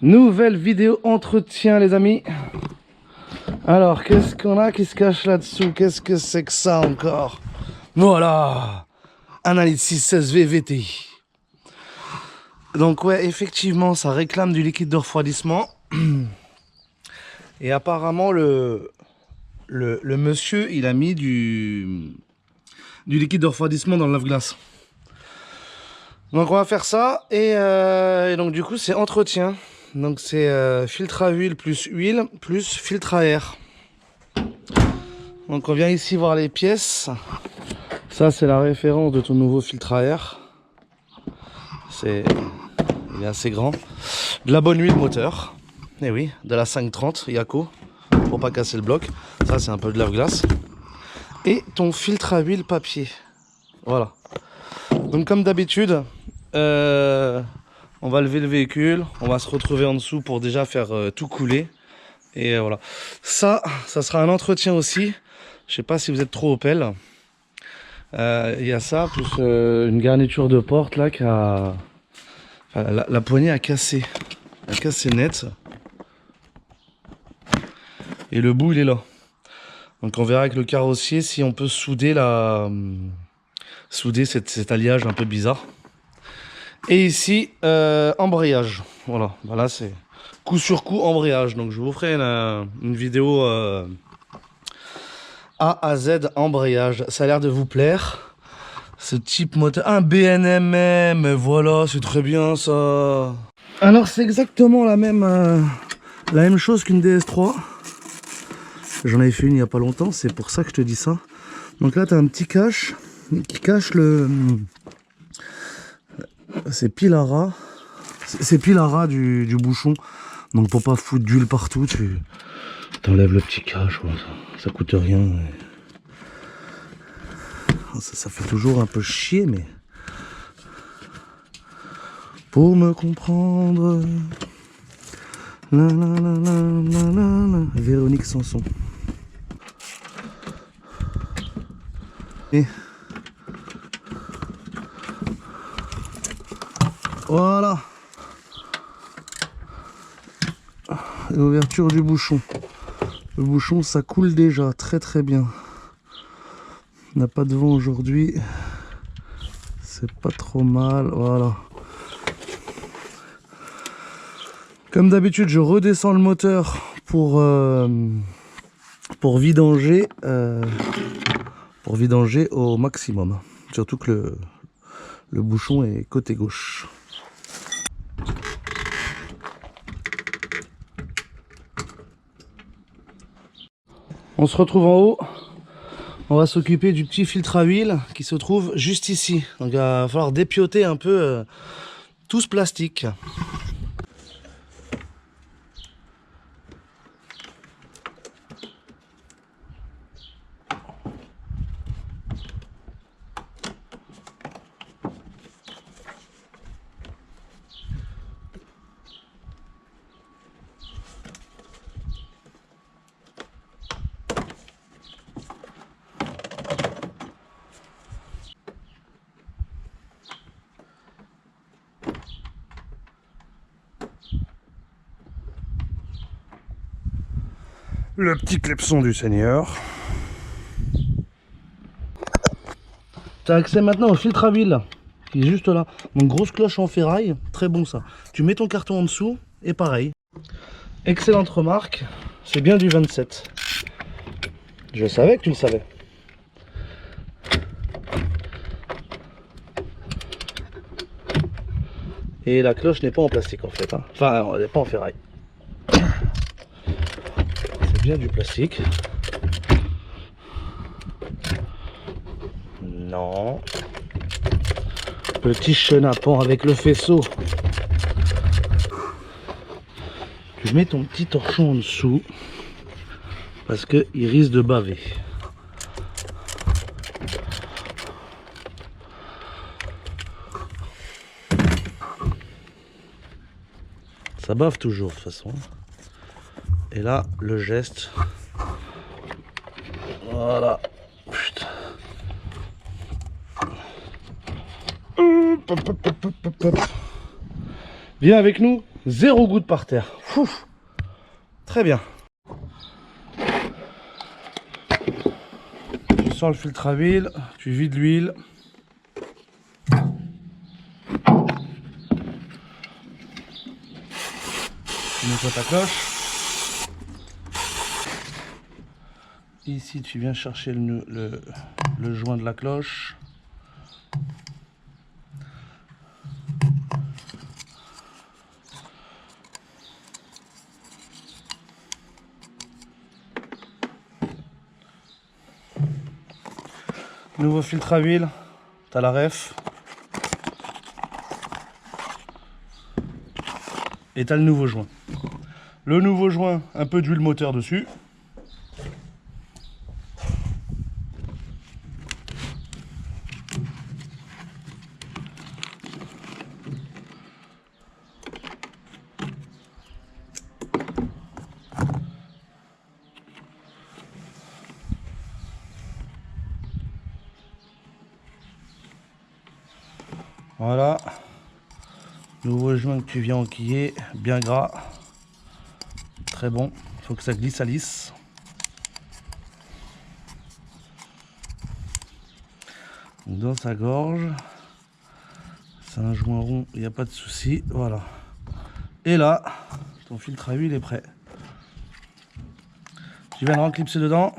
Nouvelle vidéo entretien les amis. Alors qu'est-ce qu'on a qui se cache là-dessous? Qu'est-ce que c'est que ça encore? Voilà, un Analyse 616V VTI. Donc ouais, effectivement ça réclame du liquide de refroidissement. Et apparemment le monsieur il a mis du liquide de refroidissement dans le lave-glace. Donc on va faire ça et donc du coup c'est entretien. Donc c'est filtre à huile plus filtre à air. Donc on vient ici voir les pièces. Ça c'est la référence de ton nouveau filtre à air. Il est assez grand. De la bonne huile moteur. Et oui, de la 530 Yako pour pas casser le bloc. Ça c'est un peu de lave-glace. Et ton filtre à huile papier. Voilà. Donc comme d'habitude, on va lever le véhicule, on va se retrouver en dessous pour déjà faire tout couler. Et voilà. Ça sera un entretien aussi. Je sais pas si vous êtes trop Opel. Il y a ça, plus une garniture de porte là qui a... Enfin, la poignée a cassé. Elle a cassé net. Et le bout il est là. Donc on verra avec le carrossier si on peut souder cet alliage un peu bizarre. Et ici, embrayage. Voilà, voilà c'est coup sur coup embrayage. Donc je vous ferai une vidéo A à Z embrayage. Ça a l'air de vous plaire. Ce type moteur, un BNMM, voilà, c'est très bien ça. Alors c'est exactement la même chose qu'une DS3. J'en avais fait une il n'y a pas longtemps, c'est pour ça que je te dis ça. Donc là tu as un petit cache qui cache c'est pile à ras. C'est pile à ras du bouchon. Donc pour pas foutre d'huile partout, tu t'enlèves le petit cache, voilà, ça coûte rien. Ça fait toujours un peu chier, mais pour me comprendre. La, la, la, la, la, la. Véronique Sanson. Et voilà. L'ouverture du bouchon. Le bouchon, ça coule déjà très très bien. On n'a pas de vent aujourd'hui. C'est pas trop mal. Voilà. Comme d'habitude, je redescends le moteur pour vidanger au maximum. Surtout que le bouchon est côté gauche. On se retrouve en haut. On va s'occuper du petit filtre à huile qui se trouve juste ici. Donc il va falloir dépioter un peu tout ce plastique. Le petit clepson du Seigneur. Tu as accès maintenant au filtre à huile qui est juste là. Donc grosse cloche en ferraille, très bon ça. Tu mets ton carton en dessous et pareil. Excellente remarque, c'est bien du 27. Je savais que tu le savais. Et la cloche n'est pas en plastique en fait. Hein. Enfin, elle n'est pas en ferraille. C'est bien du plastique. Non. Petit chenapan avec le faisceau. Tu mets ton petit torchon en dessous parce que il risque de baver. Ça bave toujours de toute façon. Et là, le geste. Voilà. Putain. Viens avec nous. Zéro goutte par terre. Ouf. Très bien. Tu sors le filtre à huile, tu vides l'huile. Tu nettoies ta cloche. Ici, tu viens chercher le joint de la cloche. Nouveau filtre à huile, tu as la ref. Et tu as le nouveau joint. Le nouveau joint, un peu d'huile moteur dessus. Voilà, nouveau joint que tu viens enquiller, bien gras, très bon, il faut que ça glisse à lisse. Dans sa gorge, c'est un joint rond, il n'y a pas de souci, voilà. Et là, ton filtre à huile est prêt. Tu viens de reclipser dedans,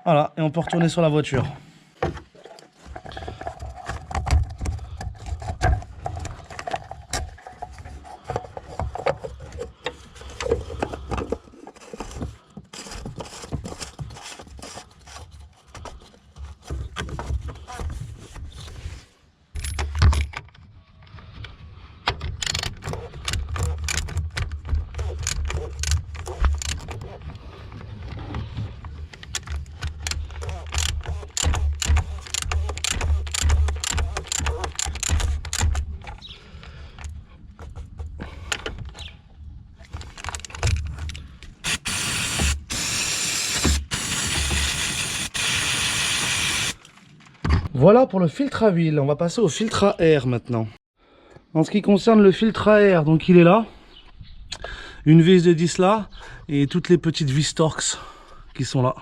voilà, et on peut retourner sur la voiture. Voilà pour le filtre à huile, on va passer au filtre à air maintenant. En ce qui concerne le filtre à air, donc il est là. Une vis de 10 là, et toutes les petites vis Torx qui sont là.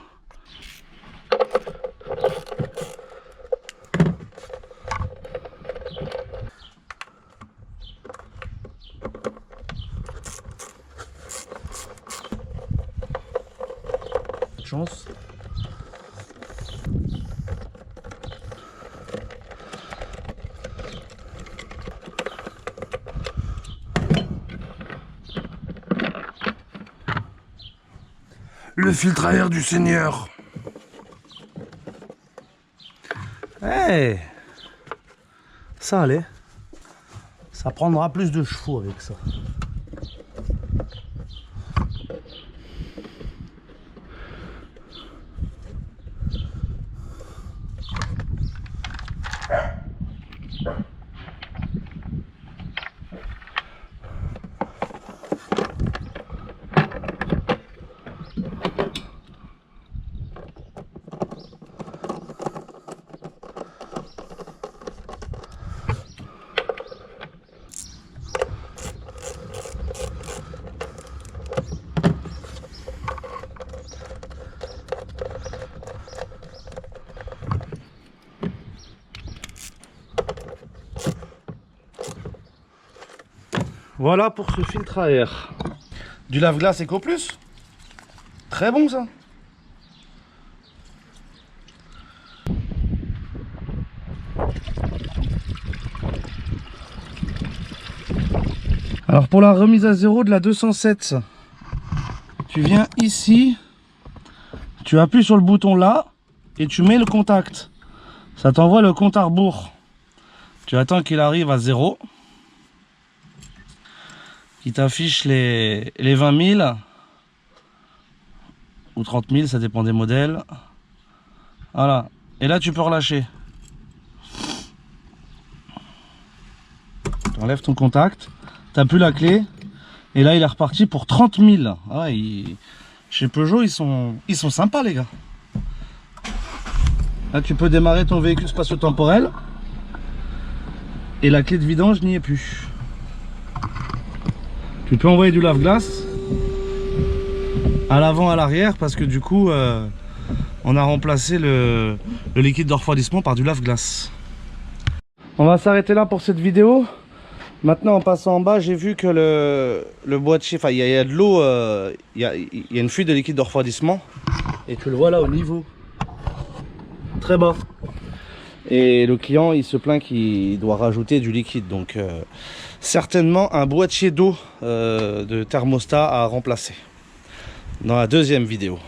Chance. Le filtre à air du Seigneur. Hey, ça allait. Ça prendra plus de chevaux avec ça. Voilà pour ce filtre à air. Du lave-glace Eco Plus. Très bon ça. Alors pour la remise à zéro de la 207, tu viens ici, tu appuies sur le bouton là et tu mets le contact. Ça t'envoie le compte à rebours. Tu attends qu'il arrive à 0. Il t'affiche les 20 000 ou 30 000, ça dépend des modèles. Voilà. Et là, tu peux relâcher. Tu enlèves ton contact, tu appuies la clé, et là, il est reparti pour 30 000. Ah, chez Peugeot, ils sont sympas, les gars. Là, tu peux démarrer ton véhicule spatio-temporel. Et la clé de vidange n'y est plus. Tu peux envoyer du lave-glace à l'avant, à l'arrière, parce que du coup, on a remplacé le liquide de refroidissement par du lave-glace. On va s'arrêter là pour cette vidéo. Maintenant, en passant en bas, j'ai vu que le boîtier, enfin, il y a de l'eau, il y a une fuite de liquide de refroidissement. Et tu le vois là au niveau. Très bas. Et le client, il se plaint qu'il doit rajouter du liquide. Donc, certainement un boîtier d'eau de thermostat à remplacer. Dans la deuxième vidéo.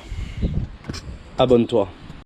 Abonne-toi.